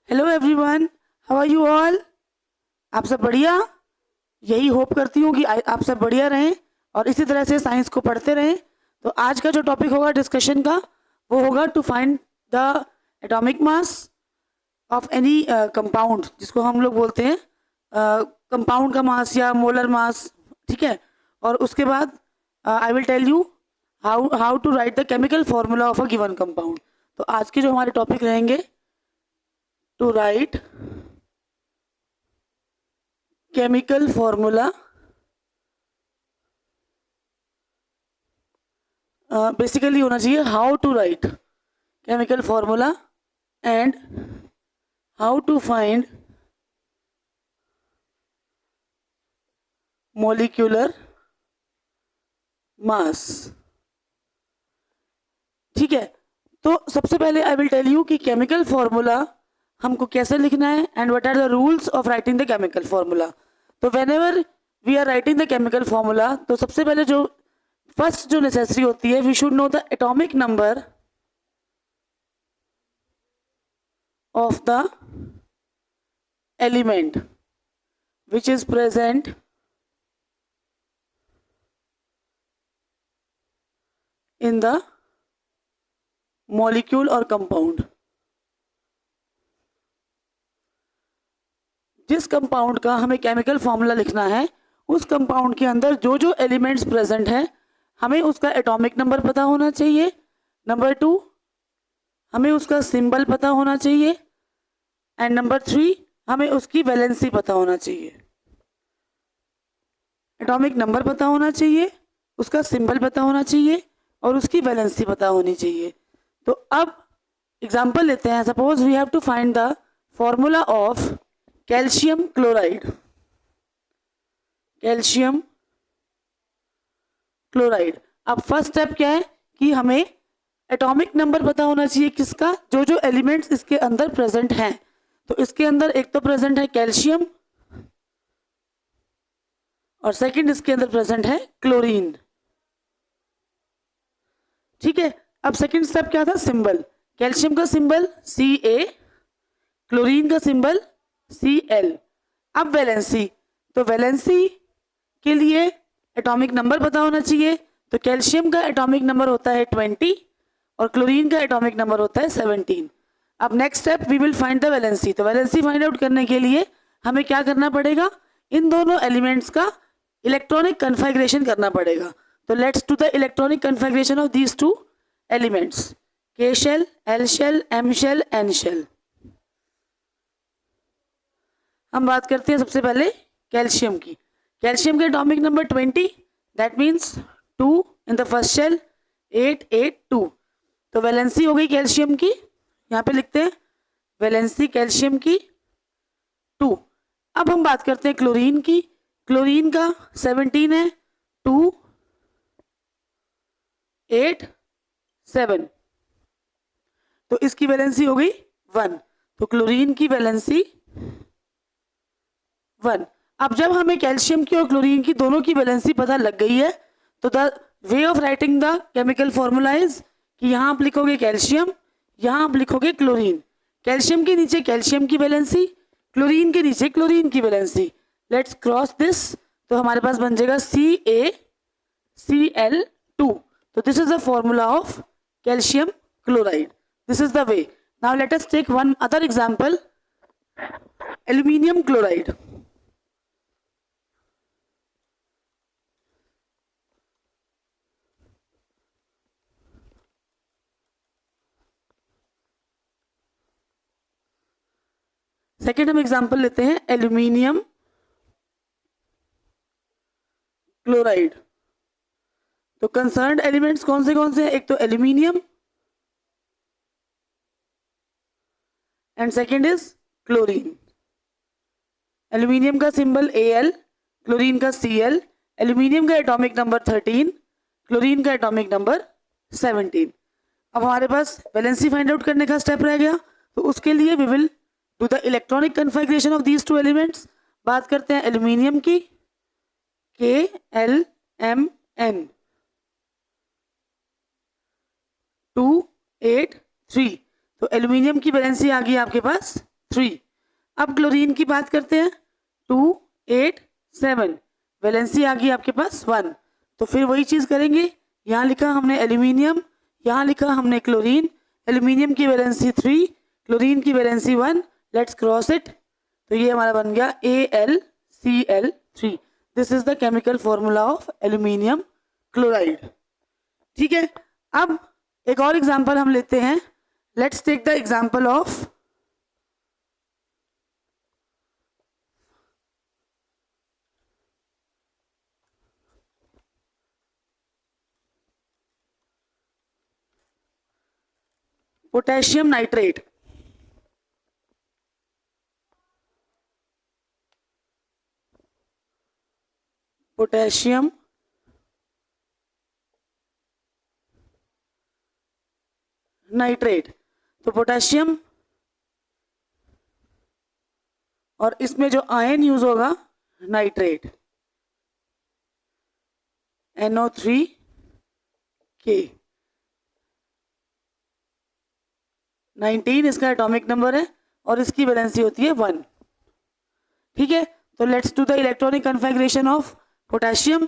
Hello everyone, how are you all? आप सब बढ़िया? यही होप करती हूँ कि आप सब बढ़िया रहें और इसी तरह से साइंस को पढ़ते रहें। तो आज का जो टॉपिक होगा डिस्कशन का वो होगा to find the atomic mass of any compound, जिसको हम लोग बोलते हैं कंपाउंड का मास या मोलर मास। ठीक है। और उसके बाद I will tell you how how to write the chemical formula of a given compound. तो आज के जो हमारे टॉपिक रहेंगे, to write chemical formula, basically होना चाहिए how to write chemical formula and how to find molecular mass. ठीक है। तो सबसे पहले आई विल टेल यू कि केमिकल फॉर्मूला हमको कैसे लिखना है and what are the rules of writing the chemical formula. तो whenever we are writing the chemical formula, तो सबसे पहले जो फर्स्ट जो नेसेसरी होती है, we should know the atomic number of the element which is present in the molecule or compound। जिस compound का हमें केमिकल फॉर्मूला लिखना है, उस कंपाउंड के अंदर जो जो एलिमेंट्स प्रेजेंट हैं, हमें उसका एटॉमिक नंबर पता होना चाहिए। नंबर 2, हमें उसका सिंबल पता होना चाहिए। एंड नंबर 3, हमें उसकी वैलेंसी पता होना चाहिए। एटॉमिक नंबर पता होना चाहिए, उसका सिंबल पता होना चाहिए और उसकी वैलेंसी पता होनी चाहिए। तो अब एग्जांपल लेते हैं। Suppose we have to find the formula of calcium chloride. Calcium chloride. अब फर्स्ट स्टेप क्या है कि हमें एटॉमिक नंबर पता होना चाहिए किसका, जो जो एलिमेंट्स इसके अंदर प्रेजेंट हैं। तो इसके अंदर एक तो प्रेजेंट है कैल्शियम और सेकंड इसके अंदर प्रेजेंट है क्लोरीन। ठीक है। अब सेकंड स्टेप क्या था? सिंबल। कैल्शियम का सिंबल Ca, क्लोरीन का सिंबल Cl। अब वैलेंसी। तो वैलेंसी के लिए एटॉमिक नंबर पता होना चाहिए। तो कैल्शियम का एटॉमिक नंबर होता है 20 और क्लोरीन का एटॉमिक नंबर होता है 17। अब next step we will find the valency. तो वैलेंसी फाइंड आउट करने के लिए हमें क्या करना पड़ेगा? इन दोनों एलिमेंट्स का इलेक्ट्रॉनिक कन्फिगरेशन करना पड़ेगा। तो let's do the electronic configuration of these two elements, K shell, L shell, M shell, N shell. हम बात करते हैं सबसे पहले कैल्शियम की। कैल्शियम के atomic number 20, that means 2 in the first shell, 8 8 2। तो वैलेंसी हो गई कैल्शियम की, यहाँ पे लिखते हैं वैलेंसी कैल्शियम की 2। अब हम बात करते हैं क्लोरीन की। क्लोरीन का 17 है, 2 8 7। तो इसकी वैलेंसी हो गई 1। तो क्लोरीन की वैलेंसी 1। अब जब हमें कैल्शियम की और क्लोरीन की दोनों की वैलेंसी पता लग गई है, तो the way of writing the chemical formula is कि यहाँ आप लिखोगे कैल्शियम, यहाँ आप लिखोगे क्लोरीन। कैल्शियम के नीचे कैल्शियम की वैलेंसी, क्लोरीन के नीचे क्लोरीन की वैलेंसी। Let's cross this. तो हमारे पास बन जाएगा CaCl2। तो this is the formula of calcium chloride. This is the way. Now let us take one other example, aluminium chloride. Second हम एग्जांपल लेते हैं एल्यूमिनियम क्लोराइड। तो कंसर्न्ड एलिमेंट्स कौन से हैं? एक तो aluminium and second is chlorine. Aluminium का सिंबल Al, क्लोरीन का Cl। एल्यूमिनियम का एटॉमिक नंबर 13, क्लोरीन का एटॉमिक नंबर 17। अब हमारे पास वैलेंसी फाइंड आउट करने का स्टेप रह गया। तो उसके लिए we will do the electronic configuration of these two elements. बात करते हैं एल्यूमिनियम की, KLMN 2 8 3। तो एल्यूमिनियम की वैलेंसी आ गई आपके पास 3। अब क्लोरीन की बात करते हैं, 2 8 7, वैलेंसी आ गई आपके पास 1। तो फिर वही चीज़ करेंगे, यहाँ लिखा हमने एल्यूमिनियम, यहाँ लिखा हमने क्लोरीन, एल्यूमिनियम की वैलेंसी 3, क्लोरीन की वैलेंसी 1, लेट्स क्रॉस इट। तो ये हमारा बन गया AlCl3। This is the chemical formula of aluminium chloride. ठीक है, अब एक और एग्जांपल हम लेते हैं। Let's take the example of potassium nitrate. Potassium nitrate, तो पोटेशियम और इसमें जो आयन यूज होगा नाइट्रेट NO3K 19 इसका एटॉमिक नंबर है और इसकी वैलेंसी होती है 1। ठीक है, तो let's do the electronic configuration of potassium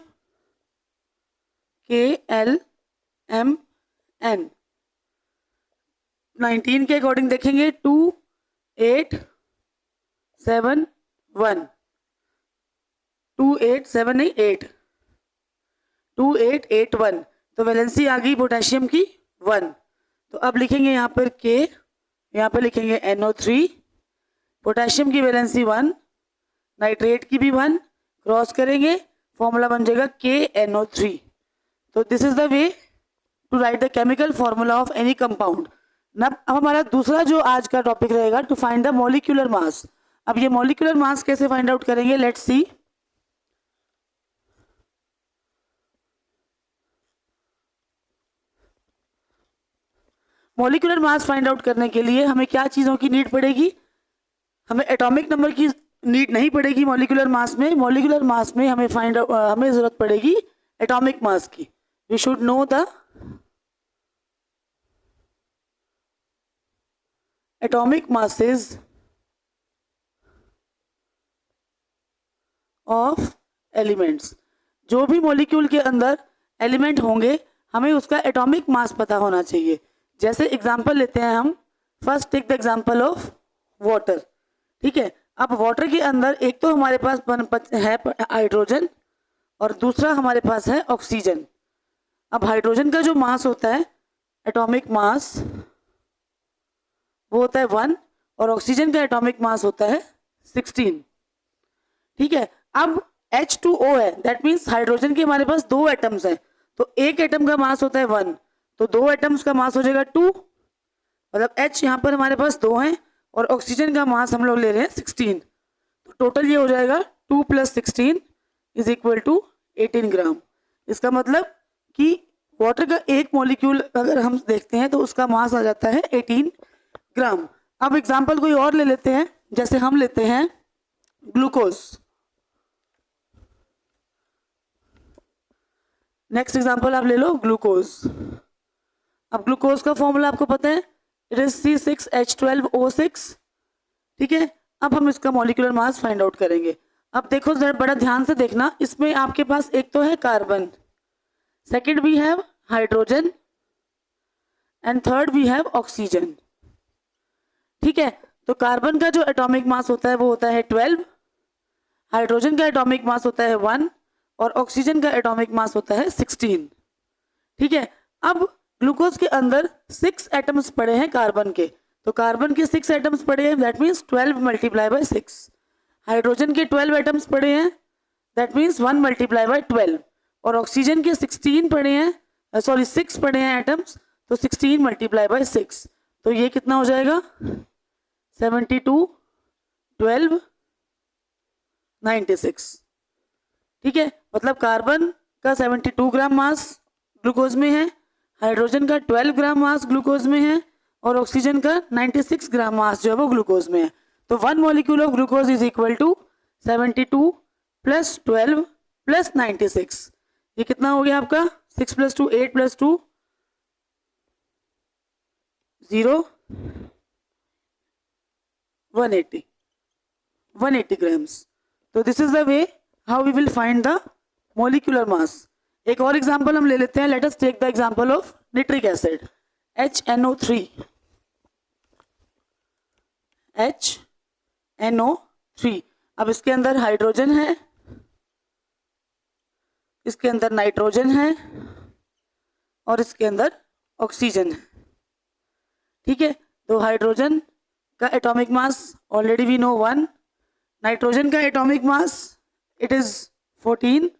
KLMN। 19 के अकॉर्डिंग देखेंगे 2 8 7 1, 2 8 7 नहीं 8, 2 8 8 1, तो वैलेंसी आ गई पोटेशियम की 1। तो अब लिखेंगे यहाँ पर K, यहाँ पर लिखेंगे NO3, पोटेशियम की वैलेंसी 1, नाइट्रेट की भी 1, क्रॉस करेंगे, फॉर्मूला बन जाएगा KNO3। तो this is the way to write the chemical formula of any compound. अब हमारा दूसरा जो आज का टॉपिक रहेगा, to find the molecular mass. अब ये मॉलिक्यूलर मास कैसे फाइंड आउट करेंगे, let's see. Molecular mass find out करने के लिए हमें क्या चीज़ों की नीड पड़ेगी, हमें एटॉमिक नंबर की नीड नहीं पड़ेगी मॉलिक्यूलर मास में। मॉलिक्यूलर मास में हमें हमें जरूरत पड़ेगी एटॉमिक मास की। We should know the atomic masses of elements. जो भी मॉलिक्यूल के अंदर एलिमेंट होंगे हमें उसका एटॉमिक मास पता होना चाहिए। जैसे एग्जांपल लेते हैं हम, first take the example of water. ठीक है, अब वाटर के अंदर एक तो हमारे पास है हाइड्रोजन और दूसरा हमारे पास है ऑक्सीजन। अब हाइड्रोजन का जो मास होता है एटॉमिक मास वो होता है 1 और ऑक्सीजन का एटॉमिक मास होता है 16। ठीक है, अब H2O है, दैट मीन्स हाइड्रोजन के हमारे पास 2 एटम्स हैं, तो एक एटम का मास होता है 1, तो 2 एटम्स का मास हो जाएगा 2, मतलब H यहाँ पर हमारे पास 2 हैं और ऑक्सीजन का मास हम लोग ले रहे हैं 16। तो टोटल ये हो जाएगा 2 + 16 इज इक्वल टू 18 ग्राम। इसका मतलब कि वाटर का एक मॉलिक्यूल अगर हम देखते हैं तो उसका मास आ जाता है 18 ग्राम। अब एग्जाम्पल कोई और ले लेते हैं, जैसे हम लेते हैं ग्लूकोज। नेक्स्ट एग्जाम्पल आप ले लो ग्लूकोज। अब ग्लूकोज का फॉर्मूला आपको पता है, इट इज C6H12O6। ठीक है, अब हम इसका मॉलिक्यूलर मास फाइंड आउट करेंगे। अब देखो जरा बड़ा ध्यान से देखना, इसमें आपके पास एक तो है carbon, second we have hydrogen and third we have oxygen. ठीक है, तो कार्बन का जो एटॉमिक मास होता है वो होता है 12, हाइड्रोजन का एटॉमिक मास होता है 1 और ऑक्सीजन का एटॉमिक मास होता है 16। ठीक है, अब ग्लूकोज के अंदर 6 एटम्स पड़े हैं कार्बन के, तो कार्बन के 6 एटम्स पड़े हैं, दैट मीन्स 12 × 6। हाइड्रोजन के 12 एटम्स पड़े हैं, दैट मीन्स 1 × 12 और ऑक्सीजन के 16 पड़े हैं, 6 पड़े हैं एटम्स, तो 16 × 6। तो ये कितना हो जाएगा 72 12 96। ठीक है, मतलब कार्बन का 72 ग्राम मास ग्लूकोज में है, हाइड्रोजन का 12 ग्राम मास ग्लूकोज में है और ऑक्सीजन का 96 ग्राम मास जो है वो ग्लूकोज में है। तो 1 molecule of glucose is equal to 72 + 12 + 96। ये कितना हो गया आपका 6 + 2 8 + 2 0 180 grams. तो this is the way how we will find the molecular mass. एक और एग्जांपल हम ले लेते हैं. Let us take the example of nitric acid HNO3. HNO3. अब इसके अंदर हाइड्रोजन है, इसके अंदर नाइट्रोजन है और इसके अंदर ऑक्सीजन है. ठीक है. तो हाइड्रोजन का atomic mass already we know 1. Nitrogen का एटॉमिक मास इट इज 14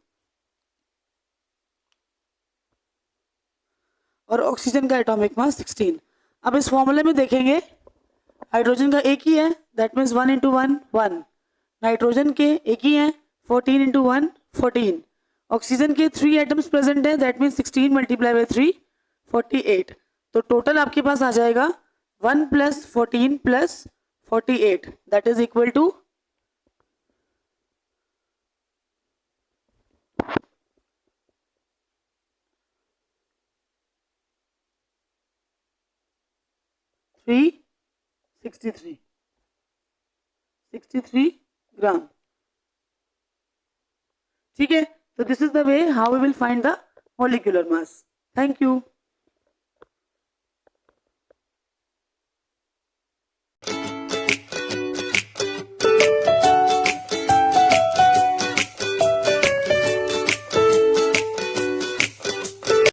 और ऑक्सीजन का एटॉमिक मास 16. अब इस फॉर्मूले में देखेंगे हाइड्रोजन का एक ही है, दैट मीन्स 1 into 1 1. नाइट्रोजन के एक ही है, 14 into 1 14. ऑक्सीजन के 3 एटम्स प्रेजेंट है, दैट मीन्स 16 मल्टीप्लाई बाई 3 48. तो टोटल आपके पास आ जाएगा 1 + 14 + 48, that is equal to 63 gram. ठीक है. तो this is the way how we will find the molecular mass. Thank you.